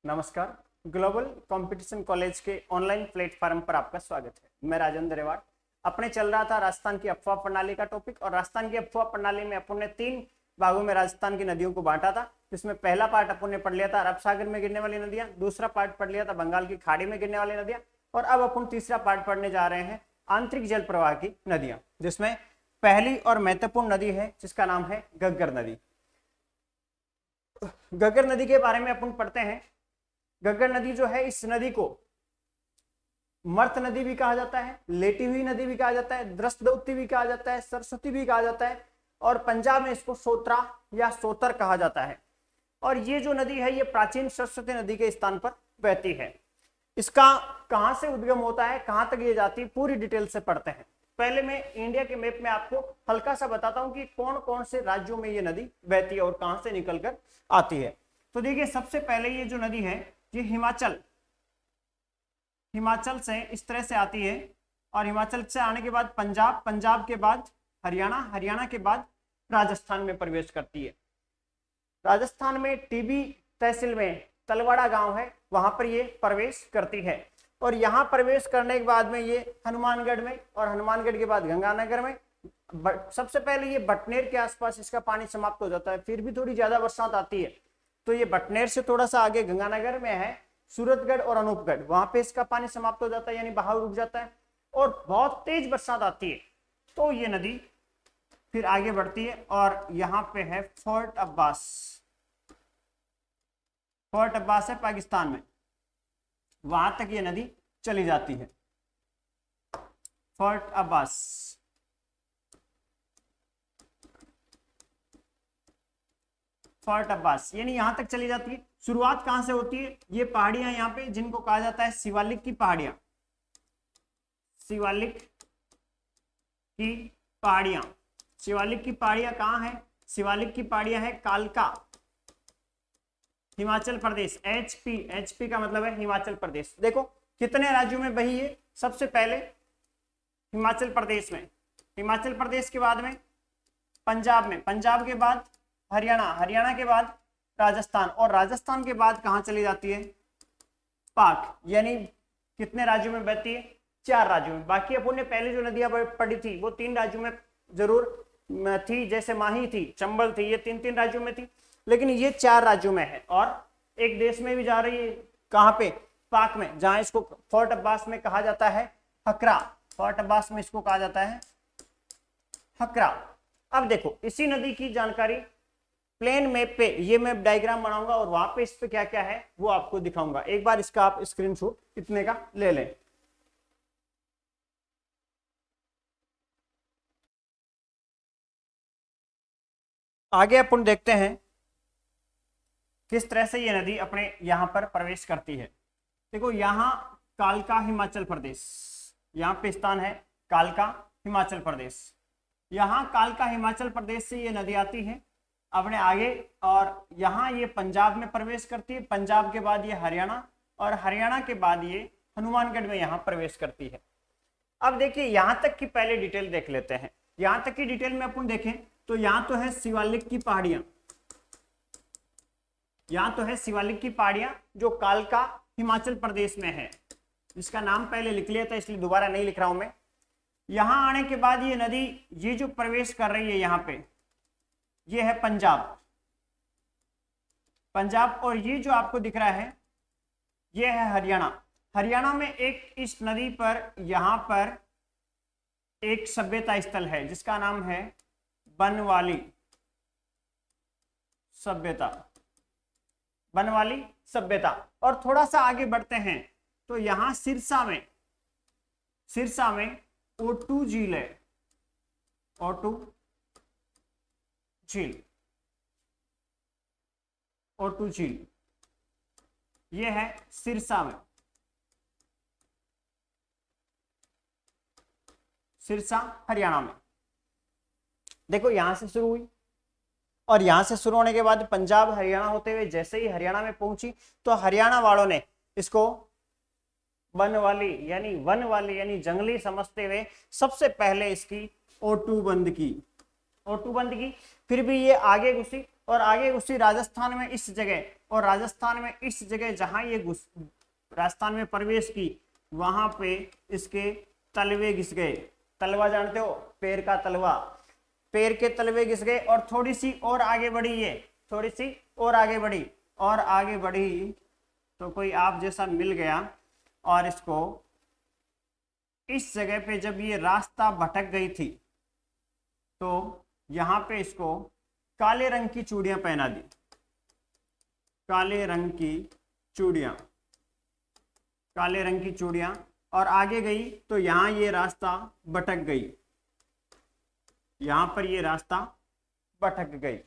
नमस्कार। Global competition college के online platform पर आपका स्वागत है। मैं राजेंद्र रेवाड़। अपने चल रहा था राजस्थान की अफवाह प्रणाली का टॉपिक, और राजस्थान की अफवाह प्रणाली में अपन ने 3 भागों में राजस्थान की नदियों को बांटा था, जिसमें पहला पार्ट अपन ने पढ़ लिया था अरब सागर में गिरने वाली नदियां, दूसरा पार्ट पढ़ लिया था बंगाल की खाड़ी में गिरने वाली नदियां, और अब अपन तीसरा पार्ट पढ़ने जा रहे हैं आंतरिक जल प्रवाह की नदियां, जिसमें पहली और महत्वपूर्ण नदी है जिसका नाम है घग्गर नदी। घग्गर नदी के बारे में अपन पढ़ते हैं। घग्गर नदी जो है, इस नदी को मर्त नदी भी कहा जाता है, लेटी हुई नदी भी कहा जाता है, द्रष्टद्वती भी कहा जाता है, सरस्वती भी कहा जाता है, और पंजाब में इसको सोत्रा या सोतर कहा जाता है। और ये जो नदी है, ये प्राचीन सरस्वती नदी के स्थान पर बहती है। इसका कहां से उद्गम होता है, कहां तक ये जाती है, पूरी डिटेल से पढ़ते हैं। पहले मैं इंडिया के मैप में आपको हल्का सा बताता हूं कि कौन कौन से राज्यों में ये नदी बहती है और कहां से निकलकर आती है। तो देखिए, सबसे पहले ये जो नदी है, ये हिमाचल से इस तरह से आती है, और हिमाचल से आने के बाद पंजाब, पंजाब के बाद हरियाणा, हरियाणा के बाद राजस्थान में प्रवेश करती है। राजस्थान में टीबी तहसील में तलवाड़ा गांव है, वहां पर ये प्रवेश करती है, और यहां प्रवेश करने के बाद में ये हनुमानगढ़ में, और हनुमानगढ़ के बाद गंगानगर में, सबसे पहले ये बटनेर के आसपास इसका पानी समाप्त हो जाता है। फिर भी थोड़ी ज्यादा बरसात आती है तो ये बटनेर से थोड़ा सा आगे गंगानगर में है, सूरतगढ़ और अनूपगढ़, वहां पे इसका पानी समाप्त हो जाता है, यानी बहाव रुक जाता है, और बहुत तेज बरसात आती है तो ये नदी फिर आगे बढ़ती है, और यहाँ पे है फोर्ट अब्बास। फोर्ट अब्बास है पाकिस्तान में, वहां तक ये नदी चली जाती है। फोर्ट अब्बास, फोर्ट अब्बास यानी यहां तक चली जाती है। शुरुआत कहां से होती है, ये पहाड़ियां यहाँ पे जिनको कहा जाता है शिवालिक की पहाड़ियां, शिवालिक की पहाड़ियां। शिवालिक की पहाड़ियां कहां है, शिवालिक की पहाड़ियां है कालका, हिमाचल प्रदेश। एचपी, एचपी का मतलब है हिमाचल प्रदेश। देखो कितने राज्यों में बही है, सबसे पहले हिमाचल प्रदेश में, हिमाचल प्रदेश के बाद में पंजाब में, पंजाब के बाद हरियाणा, हरियाणा के बाद राजस्थान, और राजस्थान के बाद कहां चली जाती है, पाक। यानी कितने राज्यों में बहती है, 4 राज्यों में। बाकी अपन ने पहले जो नदियां पढ़ी थी वो 3 राज्यों में जरूर थी, जैसे माही थी, चंबल थी, ये 3 राज्यों में थी, लेकिन ये 4 राज्यों में है, और एक देश में भी जा रही है। कहां पे, पाक में, जहां इसको फोर्ट अब्बास में कहा जाता है हकरा, फोर्ट अब्बास में इसको कहा जाता है हकरा। अब देखो इसी नदी की जानकारी प्लेन मैप पे, ये मैं डायग्राम बनाऊंगा और वहां पे इस पे क्या क्या है वो आपको दिखाऊंगा। एक बार इसका आप स्क्रीनशॉट इतने का ले लें। आगे अपन देखते हैं किस तरह से ये नदी अपने यहां पर प्रवेश करती है। देखो यहां कालका हिमाचल प्रदेश, यहां पे स्थान है कालका हिमाचल प्रदेश। यहां कालका हिमाचल प्रदेश से ये नदी आती है अपने आगे, और यहां ये पंजाब में प्रवेश करती है, पंजाब के बाद ये हरियाणा, और हरियाणा के बाद ये हनुमानगढ़ में यहां प्रवेश करती है। अब देखिए यहां तक की पहले डिटेल देख लेते हैं। यहां तक की डिटेल में अपन देखें तो यहां तो है शिवालिक की पहाड़ियां, यहां तो है शिवालिक की पहाड़ियां जो कालका हिमाचल प्रदेश में है। इसका नाम पहले लिख लिया था इसलिए दोबारा नहीं लिख रहा हूं मैं। यहां आने के बाद ये नदी, ये जो प्रवेश कर रही है यहाँ पे, ये है पंजाब, पंजाब, और ये जो आपको दिख रहा है ये है हरियाणा। हरियाणा में एक इस नदी पर, यहां पर एक सभ्यता स्थल है जिसका नाम है बनवाली सभ्यता, बनवाली सभ्यता। और थोड़ा सा आगे बढ़ते हैं तो यहां सिरसा में, सिरसा में O2 झील है, O2 झील, O2 झील ये है सिरसा में, सिरसा हरियाणा में। देखो यहां से शुरू हुई, और यहां से शुरू होने के बाद पंजाब हरियाणा होते हुए जैसे ही हरियाणा में पहुंची तो हरियाणा वालों ने इसको वन वाली यानी जंगली समझते हुए सबसे पहले इसकी O2 बंद की, O2 बंद की। फिर भी ये आगे घुसी और आगे उसी राजस्थान में इस जगह, और राजस्थान में इस जगह जहां ये राजस्थान में प्रवेश की, वहां पे इसके तलवे घिस गए। तलवा जानते हो, पैर का तलवा, पैर के तलवे घिस गए। और थोड़ी सी और आगे बढ़ी, ये थोड़ी सी और आगे बढ़ी, और आगे बढ़ी तो कोई आप जैसा मिल गया, और इसको इस जगह पे जब ये रास्ता भटक गई थी तो यहां पे इसको काले रंग की चूड़ियां पहना दी, काले रंग की चूड़ियां, काले रंग की चूड़ियां। और आगे गई तो यहां ये रास्ता भटक गई, यहां पर ये रास्ता भटक गई।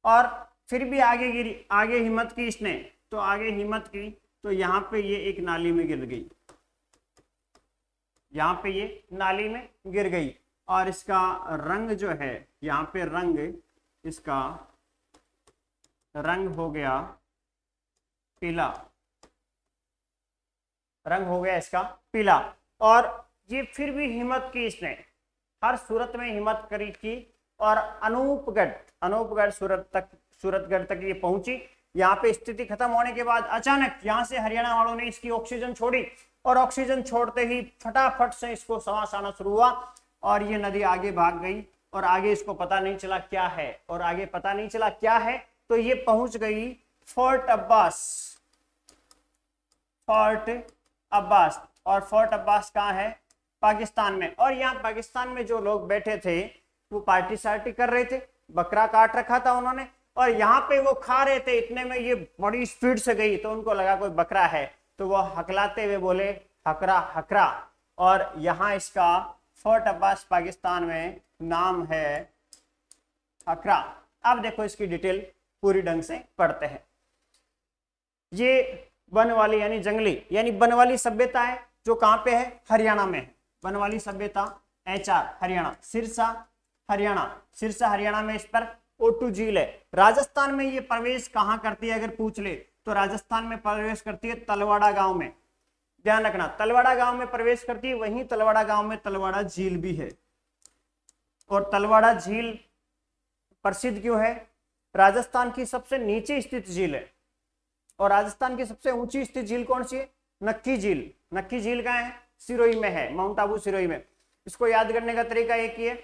और फिर भी आगे गिरी, आगे हिम्मत की इसने, तो आगे हिम्मत की तो यहां पे ये एक नाली में गिर गई, यहां पे ये नाली में गिर गई। और इसका रंग जो है, यहाँ पे रंग, इसका रंग हो गया पीला, रंग हो गया इसका पीला। और ये फिर भी हिम्मत की इसने, हर सूरत में हिम्मत करी की, और अनूपगढ़ सूरतगढ़ तक ये पहुंची। यहाँ पे स्थिति खत्म होने के बाद अचानक यहाँ से हरियाणा वालों ने इसकी ऑक्सीजन छोड़ी, और ऑक्सीजन छोड़ते ही फटाफट से इसको सांस आना शुरू हुआ, और ये नदी आगे भाग गई। और आगे इसको पता नहीं चला क्या है, और आगे पता नहीं चला क्या है, तो ये पहुंच गई फोर्ट अब्बास, फोर्ट अब्बास। और फोर्ट अब्बास कहाँ है? पाकिस्तान में। और यहाँ पाकिस्तान में जो लोग बैठे थे वो पार्टी सार्टी कर रहे थे, बकरा काट रखा था उन्होंने, और यहाँ पे वो खा रहे थे। इतने में ये बड़ी स्पीड से गई, तो उनको लगा कोई बकरा है, तो वो हकलाते हुए बोले हकरा हकरा। और यहाँ इसका फोर्ट अब्बास पाकिस्तान में नाम है हकरा। अब देखो इसकी डिटेल पूरी ढंग से पढ़ते हैं। ये वन वाली यानी जंगली यानी वन वाली सभ्यता है, जो कहाँ पे है? हरियाणा में है। वन वाली सभ्यता HR हरियाणा, सिरसा हरियाणा में इस पर ओटू झील है। राजस्थान में ये प्रवेश कहाँ करती है अगर पूछ ले, तो राजस्थान में प्रवेश करती है तलवाड़ा गांव में। ध्यान रखना, तलवाड़ा गांव में प्रवेश करती है। वहीं तलवाड़ा गांव में तलवाड़ा झील भी है। और तलवाड़ा झील प्रसिद्ध क्यों है? राजस्थान की सबसे नीचे स्थित झील है। और राजस्थान की सबसे ऊंची स्थित झील कौन सी है? नक्की झील। नक्की झील कहाँ है? सिरोही में है, माउंट आबू सिरोही में। इसको याद करने का तरीका एक ही है,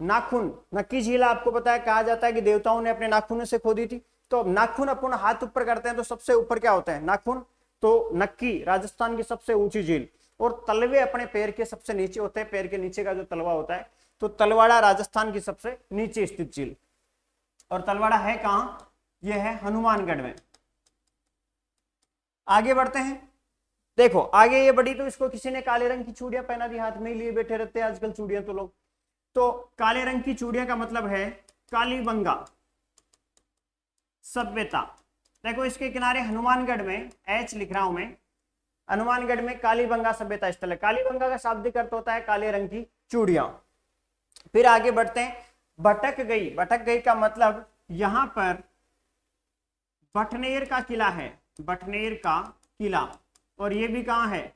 नाखून। नक्की झील आपको पता है, कहा जाता है कि देवताओं ने अपने नाखूनों से खोदी थी। तो नाखून अपन हाथ ऊपर करते हैं तो सबसे ऊपर क्या होता है? नाखून। तो नक्की राजस्थान की सबसे ऊंची झील, और तलवे अपने पैर के सबसे नीचे होते हैं, पैर के नीचे का जो तलवा होता है। तो तलवाड़ा राजस्थान की सबसे नीचे स्थित झील। और तलवाड़ा है कहाँ? यह है हनुमानगढ़ में। आगे बढ़ते हैं। देखो आगे ये बढ़ी तो इसको किसी ने काले रंग की चूड़ियां पहना दी, हाथ में लिए बैठे रहते हैं आजकल चूड़ियां तो लोग। तो काले रंग की चूड़ियां का मतलब है कालीबंगा सभ्यता। देखो इसके किनारे हनुमानगढ़ में H लिख रहा हूं मैं, हनुमानगढ़ में कालीबंगा सभ्यता स्थल है। कालीबंगा का शाब्दिक अर्थ होता है काले रंग की चूड़ियां। फिर आगे बढ़ते हैं। भटक गई का मतलब यहां पर बटनेर का किला है, बटनेर का किला। और ये भी कहाँ है?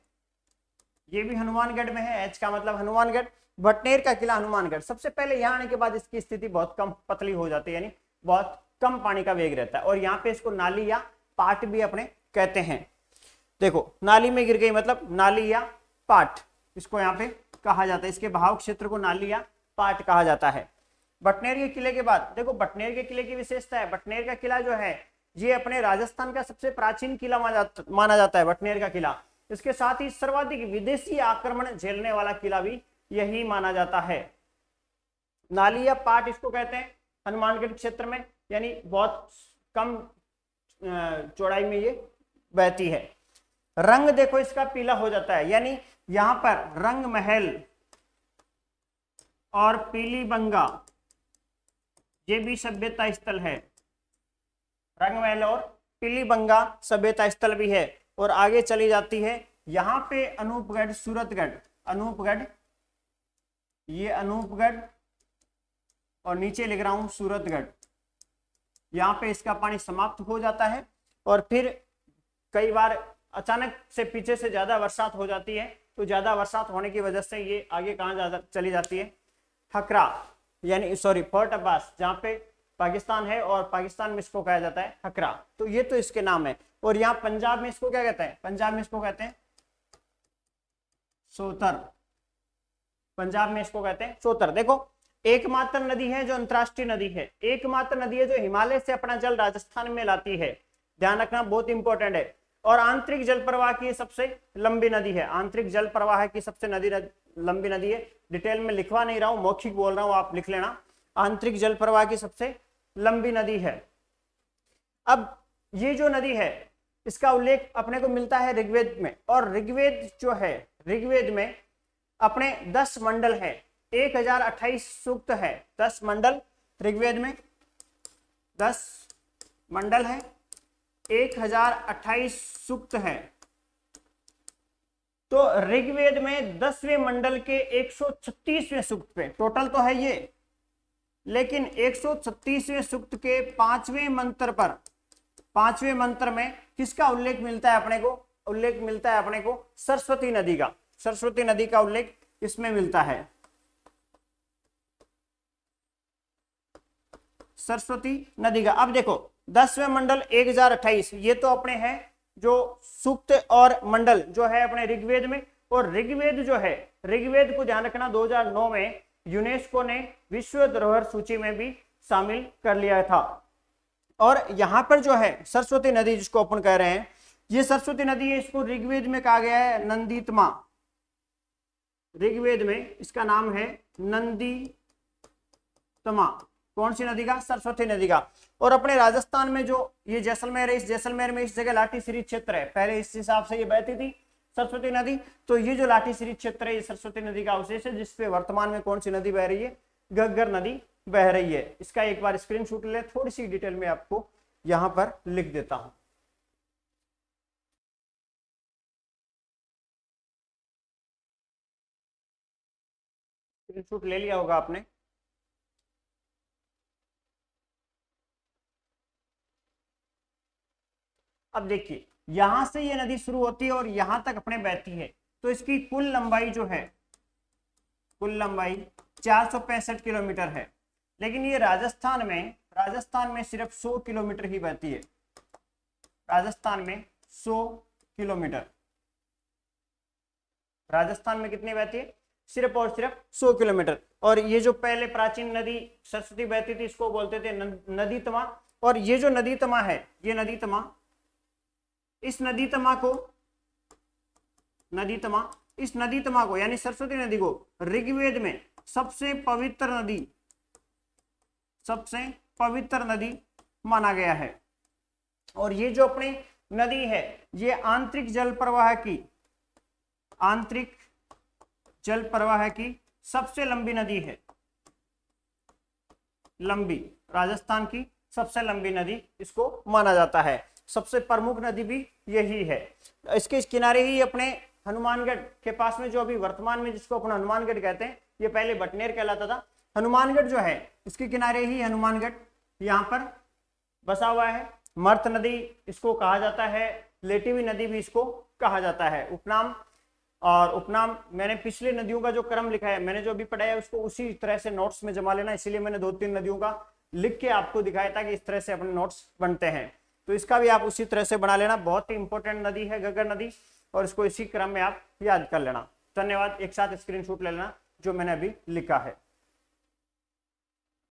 ये भी हनुमानगढ़ में है। H का मतलब हनुमानगढ़, बटनेर का किला हनुमानगढ़। सबसे पहले यहाँ आने के बाद इसकी स्थिति बहुत कम पतली हो जाती है, यानी बहुत कम पानी का वेग रहता है। और यहाँ पे इसको नाली या पाट भी अपने कहते हैं। देखो नाली में गिर गई मतलब नाली या पाट, इसको यहाँ पे कहा जाता है। इसके बहाव क्षेत्र को नाली या पाट कहा जाता है। बटनेर के किले के बाद देखो, बटनेर के किले की विशेषता है, बटनेर का किला जो है ये अपने राजस्थान का सबसे प्राचीन किला माना जाता है, बटनेर का किला। इसके साथ ही सर्वाधिक विदेशी आक्रमण झेलने वाला किला भी यही माना जाता है। नाली या पाट इसको कहते हैं हनुमानगढ़ क्षेत्र में, यानी बहुत कम चौड़ाई में ये बहती है। रंग देखो इसका पीला हो जाता है, यानी यहां पर रंग महल और पीलीबंगा ये भी सभ्यता स्थल है। रंग महल और पीलीबंगा सभ्यता स्थल भी है। और आगे चली जाती है, यहां पे अनूपगढ़ सूरतगढ़, अनूपगढ़, ये अनूपगढ़ और नीचे लिख रहा हूं सूरतगढ़। यहाँ पे इसका पानी समाप्त हो जाता है। और फिर कई बार अचानक से पीछे से ज्यादा बरसात हो जाती है, तो ज्यादा बरसात होने की वजह से ये आगे कहाँ चली जाती है? हकरा यानी सॉरी फोर्ट अब्बास, जहाँ पे पाकिस्तान है और पाकिस्तान में इसको कहा जाता है हकरा। तो ये तो इसके नाम है। और यहाँ पंजाब में इसको क्या कहते हैं, पंजाब में इसको कहते हैं सोतर, पंजाब में इसको कहते हैं सोतर। देखो एकमात्र नदी है जो अंतरराष्ट्रीय नदी है, एकमात्र नदी है जो हिमालय से अपना जल राजस्थान में लाती है, ध्यान रखना बहुत इंपॉर्टेंट है। और आंतरिक जल प्रवाह की सबसे लंबी नदी है, आंतरिक जल प्रवाह की सबसे लंबी नदी है। डिटेल में लिखवा नहीं रहा हूं, मौखिक बोल रहा हूं, आप लिख लेना। आंतरिक जल प्रवाह की सबसे लंबी नदी है। अब ये जो नदी है इसका उल्लेख अपने को मिलता है ऋग्वेद में, और ऋग्वेद जो है, ऋग्वेद में अपने 10 मंडल है, 1028 सूक्त है, 10 मंडल ऋग्वेद में, 10 मंडल है, 1028 सूक्त है। तो ऋग्वेद में 10वें मंडल के 136वें सूक्त पे, टोटल तो है ये, लेकिन 136वें सूक्त के 5वें मंत्र पर, 5वें मंत्र में किसका उल्लेख मिलता है अपने को, उल्लेख मिलता है अपने को सरस्वती नदी का, सरस्वती नदी का उल्लेख इसमें मिलता है, सरस्वती नदी का। अब देखो 10वें मंडल 1028, ये तो अपने है जो सूक्त और मंडल जो है अपने ऋग्वेद में। और ऋग्वेद जो है, ऋग्वेद को ध्यान रखना 2009 में यूनेस्को ने विश्व धरोहर सूची में भी शामिल कर लिया था। और यहां पर जो है सरस्वती नदी जिसको अपन कह रहे हैं, ये सरस्वती नदी है, इसको ऋग्वेद में कहा गया है नंदीतमा, ऋग्वेद में इसका नाम है नंदीतमा। कौन सी नदी का, सरस्वती नदी का। और अपने राजस्थान में जो ये जैसलमेर है, इस जैसलमेर में इस जगह लाठी श्री क्षेत्र है, पहले इस हिसाब से ये बहती थी सरस्वती नदी। तो ये जो लाठी श्री क्षेत्र है ये सरस्वती नदी का अवशेष है, जिसपे वर्तमान में कौन सी नदी बह रही है, घग्गर नदी बह रही है। इसका एक बार स्क्रीनशॉट ले, थोड़ी सी डिटेल में आपको यहां पर लिख देता हूं। स्क्रीनशॉट ले लिया होगा आपने। अब देखिए यहां से ये नदी शुरू होती है और यहां तक अपने बहती है, तो इसकी कुल लंबाई जो है, कुल लंबाई 465 किलोमीटर है। लेकिन ये राजस्थान में सिर्फ 100 किलोमीटर ही बहती है, राजस्थान में 100 किलोमीटर, राजस्थान में कितनी बहती है, सिर्फ और सिर्फ 100 किलोमीटर। और ये जो पहले प्राचीन नदी सरस्वती बहती थी इसको बोलते थे नदी तमा। और ये जो नदी तमा है, ये नदी तमा, इस नदी तमा को, इस नदी तमा को यानी सरस्वती नदी को ऋग्वेद में सबसे पवित्र नदी माना गया है। और ये जो अपनी नदी है ये आंतरिक जल प्रवाह की सबसे लंबी नदी है, लंबी, राजस्थान की सबसे लंबी नदी इसको माना जाता है। सबसे प्रमुख नदी भी यही है। इसके किनारे ही अपने हनुमानगढ़ के पास में, जो अभी वर्तमान में जिसको अपना हनुमानगढ़ कहते हैं, ये पहले बटनेर कहलाता था। हनुमानगढ़ जो है इसके किनारे ही हनुमानगढ़ यहाँ पर बसा हुआ है। मर्त नदी इसको कहा जाता है, लेटिवी नदी भी इसको कहा जाता है। उपनाम और उपनाम मैंने पिछली नदियों का जो क्रम लिखा है, मैंने जो अभी पढ़ाया है उसको उसी तरह से नोट्स में जमा लेना, इसीलिए मैंने 2-3 नदियों का लिख के आपको दिखाया था कि इस तरह से अपने नोट्स बनते हैं। तो इसका भी आप उसी तरह से बना लेना, बहुत ही इंपॉर्टेंट नदी है घग्गर नदी, और इसको इसी क्रम में आप याद कर लेना। धन्यवाद। एक साथ स्क्रीनशॉट ले लेना जो मैंने अभी लिखा है।